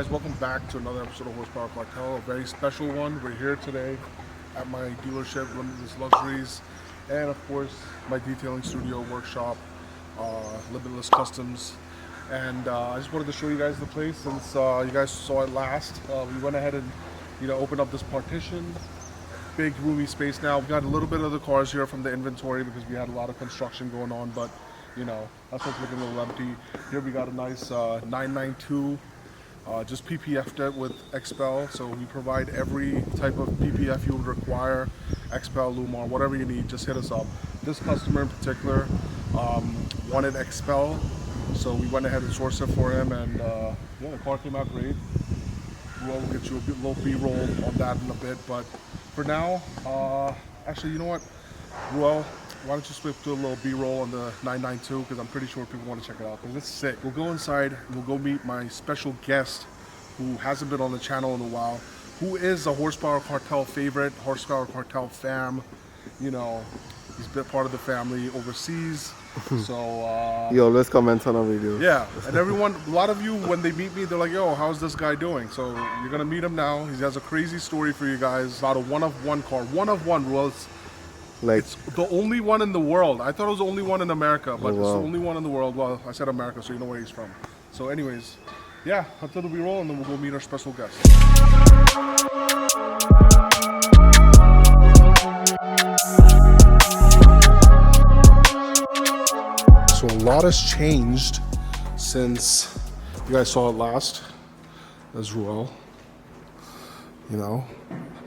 guys, welcome back to another episode of Horsepower Cartel, a very special one. We're here today at my dealership, Limitless Luxuries, and of course my detailing studio, workshop, Limitless Customs. And I just wanted to show you guys the place since you guys saw it last. We went ahead and opened up this partition, big roomy space now. We got a little bit of the cars here from the inventory because we had a lot of construction going on, but that's what's looking a little empty. Here we got a nice 992, just PPF'd it with XPEL. So we provide every type of PPF you would require, XPEL, Lumar, whatever you need, just hit us up. This customer in particular wanted XPEL, so we went ahead and sourced it for him, and the car came out great. We'll get you a little B-roll on that in a bit, but for now, actually, you know what, Ruel, why don't you switch to a little B-roll on the 992, because I'm pretty sure people want to check it out, because it's sick. We'll go inside, and we'll go meet my special guest, who hasn't been on the channel in a while, who is a Horsepower Cartel favorite, Horsepower Cartel fam. He's been part of the family overseas, so... He always comments on our videos. Yeah, and everyone, a lot of you, when they meet me, they're like, yo, how's this guy doing? So you're gonna meet him now. He has a crazy story for you guys about a one-of-one car. One-of-one, Rules. It's the only one in the world. I thought it was the only one in America, but it's the only one in the world. Well, I said America, so you know where he's from. So anyways, yeah, until we roll, and then we'll go meet our special guest. So a lot has changed since you guys saw it last, as Ruel.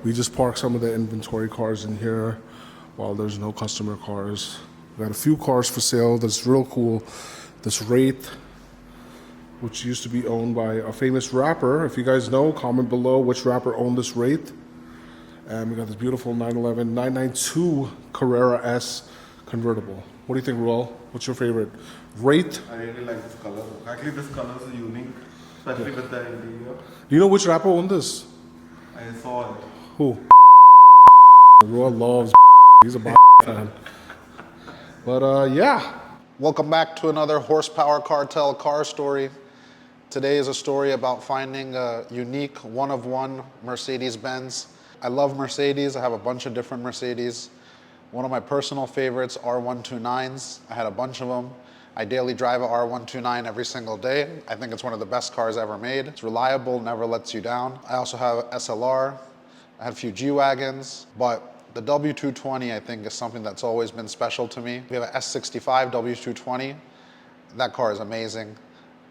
We just parked some of the inventory cars in here while there's no customer cars. We got a few cars for sale that's real cool. This Wraith, which used to be owned by a famous rapper. If you guys know, comment below which rapper owned this Wraith. And we got this beautiful 911 992 Carrera S convertible. What do you think, Ruel? What's your favorite? Wraith? I really like this color. Actually, this color is unique, especially with the interior. Do you know which rapper owned this? I saw it. Who? Ruel loves he's a fan. But yeah. Welcome back to another Horsepower Cartel car story. Today is a story about finding a unique one-of-one Mercedes-Benz. I love Mercedes. I have a bunch of different Mercedes. One of my personal favorites, R129s. I had a bunch of them. I daily drive a R129 every single day. I think it's one of the best cars ever made. It's reliable, never lets you down. I also have SLR. I had a few G-Wagons, but the W220, I think, is something that's always been special to me. We have an S65 W220. That car is amazing.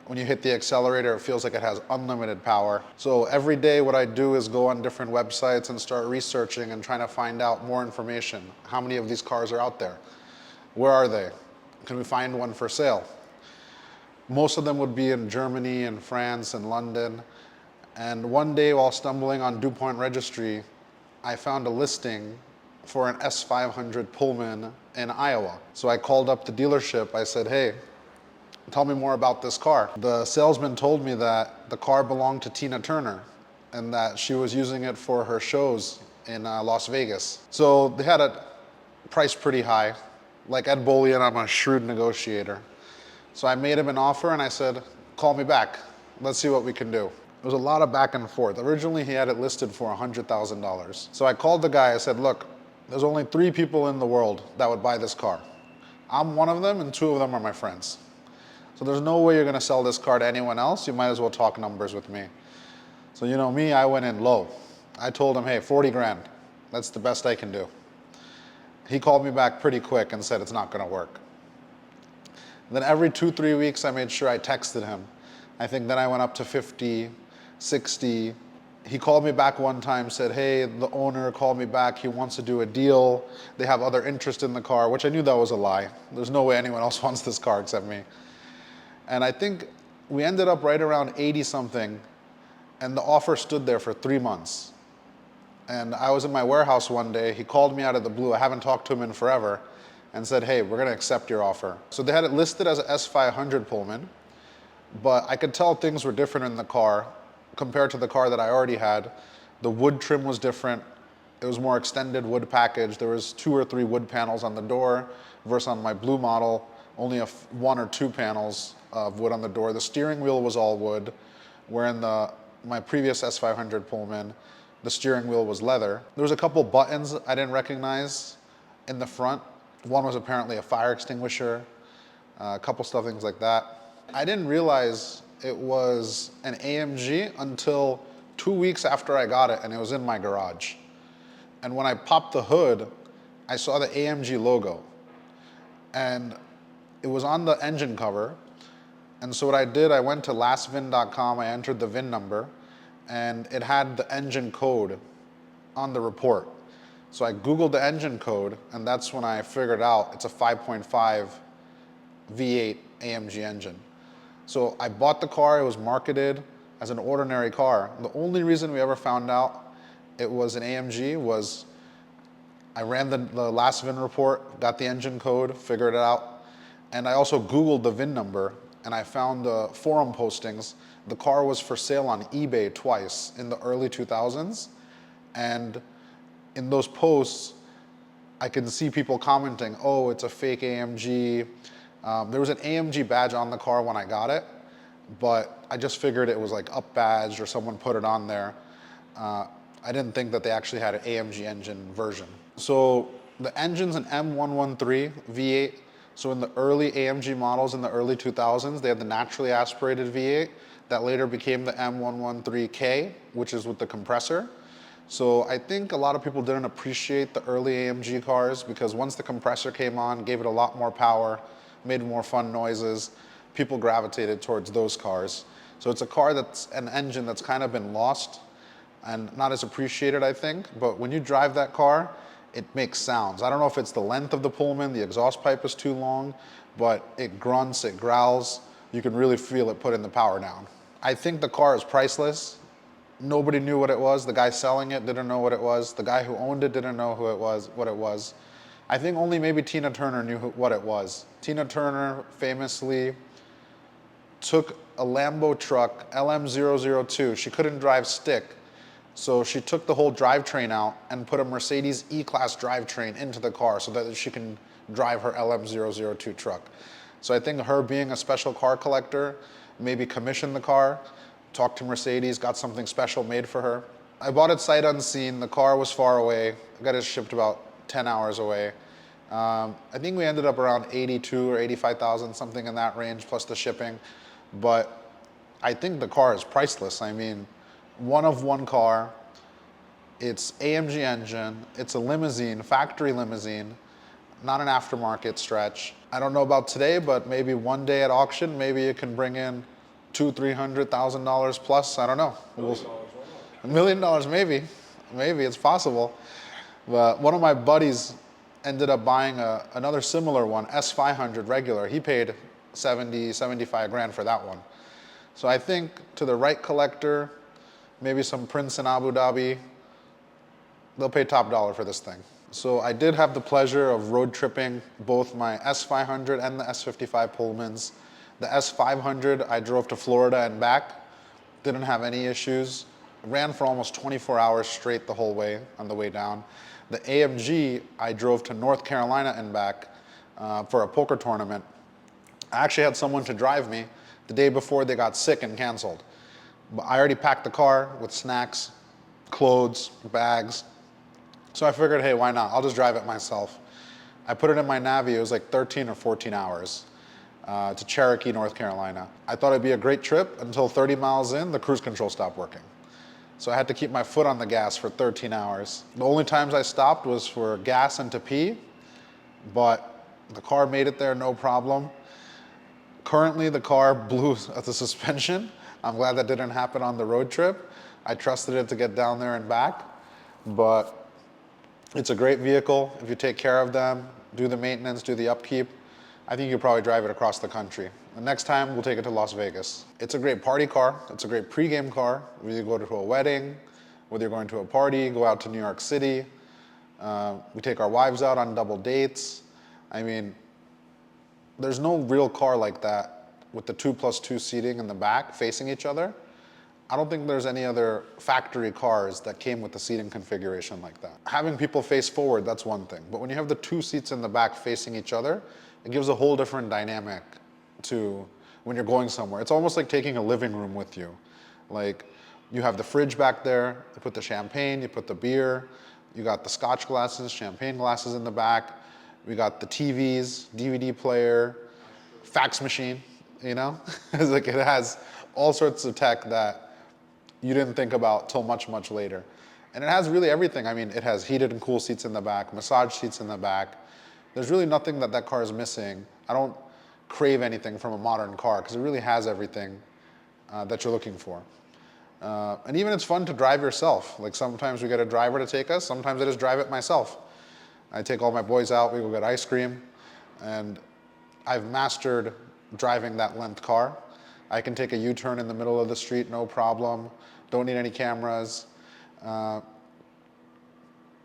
When you hit the accelerator, it feels like it has unlimited power. So every day what I do is go on different websites and start researching and trying to find out more information. How many of these cars are out there? Where are they? Can we find one for sale? Most of them would be in Germany and France and London. And one day while stumbling on DuPont Registry, I found a listing for an S500 Pullman in Iowa. So I called up the dealership. I said, hey, tell me more about this car. The salesman told me that the car belonged to Tina Turner and that she was using it for her shows in Las Vegas. So they had it priced pretty high. Like Ed Bolian, I'm a shrewd negotiator. So I made him an offer and I said, call me back. Let's see what we can do. There was a lot of back and forth. Originally, he had it listed for $100,000. So I called the guy, I said, look, there's only 3 people in the world that would buy this car. I'm one of them and 2 of them are my friends. So there's no way you're gonna sell this car to anyone else. You might as well talk numbers with me. So you know me, I went in low. I told him, hey, 40 grand. That's the best I can do. He called me back pretty quick and said it's not gonna work. And then every 2-3 weeks, I made sure I texted him. I think then I went up to 50, 60. He called me back one time, said, hey, the owner called me back. He wants to do a deal. They have other interest in the car, which I knew that was a lie. There's no way anyone else wants this car except me. And I think we ended up right around 80 something, and the offer stood there for 3 months. And I was in my warehouse one day. He called me out of the blue. I haven't talked to him in forever, and said, hey, we're gonna accept your offer. So they had it listed as an S500 Pullman, but I could tell things were different in the car compared to the car that I already had. The wood trim was different. It was more extended wood package. There was 2 or 3 wood panels on the door versus on my blue model, only 1 or 2 panels of wood on the door. The steering wheel was all wood, where in the my previous S500 Pullman, the steering wheel was leather. There was a couple buttons I didn't recognize in the front. One was apparently a fire extinguisher, a couple stuff, things like that. I didn't realize it was an AMG until 2 weeks after I got it, and it was in my garage. And when I popped the hood, I saw the AMG logo. And it was on the engine cover. And so what I did, I went to lastVin.com, I entered the VIN number, and it had the engine code on the report. So I Googled the engine code, and that's when I figured out it's a 5.5 V8 AMG engine. So I bought the car, it was marketed as an ordinary car. The only reason we ever found out it was an AMG was I ran the last VIN report, got the engine code, figured it out, and I also Googled the VIN number, and I found the forum postings. The car was for sale on eBay twice in the early 2000s, and in those posts, I could see people commenting, oh, it's a fake AMG. There was an AMG badge on the car when I got it, but I just figured it was like up badged or someone put it on there. I didn't think that they actually had an AMG engine version. So the engine's an M113 V8. So in the early AMG models in the early 2000s, they had the naturally aspirated V8 that later became the M113K, which is with the compressor. So I think a lot of people didn't appreciate the early AMG cars because once the compressor came on, gave it a lot more power, made more fun noises, people gravitated towards those cars. So it's a car that's an engine that's kind of been lost and not as appreciated, I think. But when you drive that car, it makes sounds. I don't know if it's the length of the Pullman, the exhaust pipe is too long, but it grunts, it growls. You can really feel it putting the power down. I think the car is priceless. Nobody knew what it was. The guy selling it didn't know what it was. The guy who owned it didn't know what it was. I think only maybe Tina Turner knew what it was. Tina Turner famously took a Lambo truck, LM002. She couldn't drive stick, so she took the whole drivetrain out and put a Mercedes E-Class drivetrain into the car so that she can drive her LM002 truck. So I think her being a special car collector, maybe commissioned the car, talked to Mercedes, got something special made for her. I bought it sight unseen. The car was far away. I got it shipped about 10 hours away. I think we ended up around 82 or 85,000, something in that range, plus the shipping. But I think the car is priceless. I mean, one of one car, it's AMG engine, it's a limousine, factory limousine, not an aftermarket stretch. I don't know about today, but maybe one day at auction, maybe it can bring in $200,000-$300,000 plus, I don't know. $1 million, maybe, it's possible. But one of my buddies ended up buying another similar one, S500 regular. He paid 70, 75 grand for that one. So I think to the right collector, maybe some prince in Abu Dhabi, they'll pay top dollar for this thing. So I did have the pleasure of road tripping both my S500 and the S55 Pullmans. The S500, I drove to Florida and back, didn't have any issues. Ran for almost 24 hours straight the whole way on the way down. The AMG, I drove to North Carolina and back for a poker tournament. I actually had someone to drive me the day before they got sick and canceled. But I already packed the car with snacks, clothes, bags. So I figured, hey, why not? I'll just drive it myself. I put it in my Navi, it was like 13 or 14 hours to Cherokee, North Carolina. I thought it'd be a great trip until 30 miles in, the cruise control stopped working. So I had to keep my foot on the gas for 13 hours. The only times I stopped was for gas and to pee, but the car made it there, no problem. Currently, the car blew at the suspension. I'm glad that didn't happen on the road trip. I trusted it to get down there and back, but it's a great vehicle. If you take care of them, do the maintenance, do the upkeep, I think you could probably drive it across the country. The next time, we'll take it to Las Vegas. It's a great party car. It's a great pregame car. Whether you go to a wedding, whether you're going to a party, go out to New York City. We take our wives out on double dates. I mean, there's no real car like that with the 2+2 seating in the back facing each other. I don't think there's any other factory cars that came with the seating configuration like that. Having people face forward, that's one thing. But when you have the two seats in the back facing each other, it gives a whole different dynamic to when you're going somewhere. It's almost like taking a living room with you. Like You have the fridge back there, you put the champagne, you put the beer, you got the scotch glasses, champagne glasses in the back, we got the TVs, DVD player, fax machine, you know? It's like it has all sorts of tech that you didn't think about till much, much later. And it has really everything. I mean, it has heated and cool seats in the back, massage seats in the back. There's really nothing that that car is missing. I don't crave anything from a modern car because it really has everything that you're looking for. And even it's fun to drive yourself. Like sometimes we get a driver to take us, sometimes I just drive it myself. I take all my boys out, we go get ice cream, and I've mastered driving that length car. I can take a U-turn in the middle of the street, no problem. Don't need any cameras. Yeah.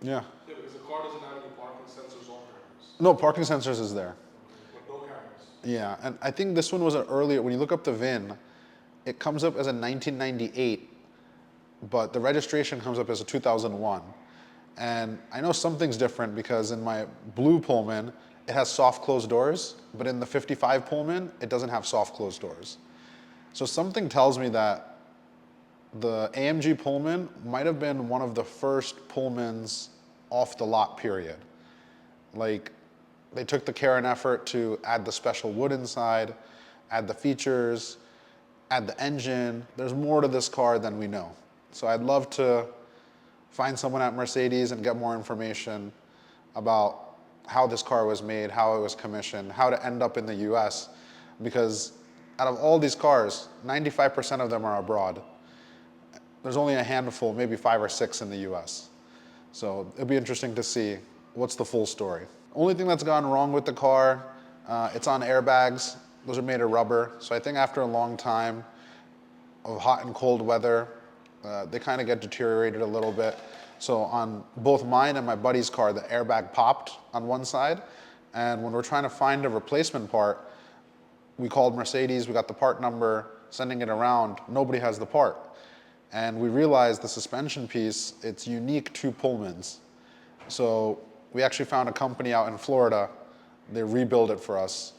Yeah, because the car doesn't have any parking sensors or cameras. No, parking sensors is there. But no cameras. Yeah, and I think this one was an earlier, when you look up the VIN, it comes up as a 1998, but the registration comes up as a 2001. And I know something's different because in my blue Pullman, it has soft closed doors, but in the 55 Pullman, it doesn't have soft closed doors. So something tells me that the AMG Pullman might have been one of the first Pullmans off the lot, period. Like, they took the care and effort to add the special wood inside, add the features, add the engine. There's more to this car than we know. So I'd love to find someone at Mercedes and get more information about how this car was made, how it was commissioned, how to end up in the US, because out of all these cars, 95% of them are abroad. There's only a handful, maybe 5 or 6 in the US. So it'll be interesting to see what's the full story. Only thing that's gone wrong with the car, it's on airbags. Those are made of rubber. So I think after a long time of hot and cold weather, they kind of get deteriorated a little bit. So on both mine and my buddy's car, the airbag popped on one side. And when we're trying to find a replacement part, we called Mercedes, we got the part number, sending it around, nobody has the part. And we realized the suspension piece, it's unique to Pullmans. So we actually found a company out in Florida, they rebuild it for us.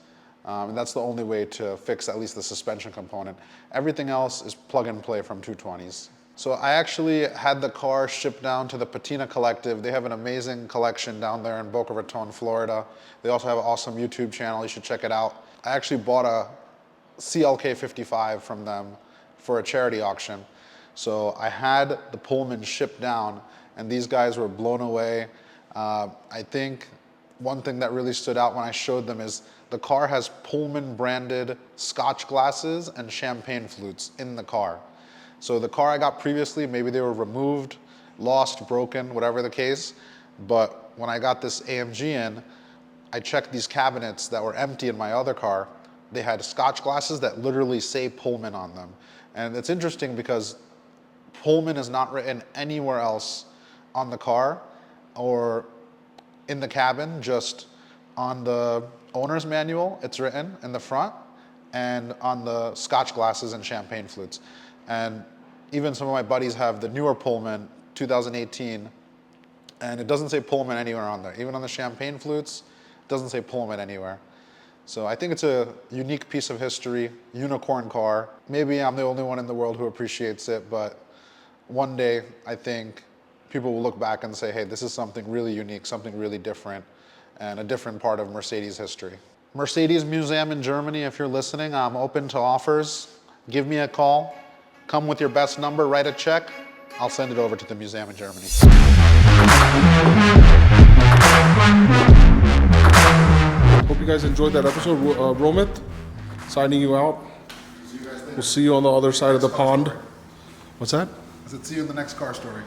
And that's the only way to fix at least the suspension component. Everything else is plug and play from 220s. So I actually had the car shipped down to the Patina Collective. They have an amazing collection down there in Boca Raton, Florida. They also have an awesome YouTube channel, you should check it out. I actually bought a CLK 55 from them for a charity auction. So I had the Pullman shipped down and these guys were blown away. I think one thing that really stood out when I showed them is the car has Pullman branded Scotch glasses and champagne flutes in the car. So the car I got previously, maybe they were removed, lost, broken, whatever the case. But when I got this AMG in, I checked these cabinets that were empty in my other car. They had Scotch glasses that literally say Pullman on them. And it's interesting because Pullman is not written anywhere else on the car or in the cabin, just on the owner's manual, it's written in the front, and on the Scotch glasses and champagne flutes. And even some of my buddies have the newer Pullman, 2018, and it doesn't say Pullman anywhere on there. Even on the champagne flutes, it doesn't say Pullman anywhere. So I think it's a unique piece of history, unicorn car. Maybe I'm the only one in the world who appreciates it, but one day I think people will look back and say, hey, this is something really unique, something really different, and a different part of Mercedes history. Mercedes Museum in Germany, if you're listening, I'm open to offers. Give me a call. Come with your best number, write a check. I'll send it over to the museum in Germany. Hope you guys enjoyed that episode. Romit, signing you out. We'll see you on the other side of the pond. What's that? I said, see you in the next car story.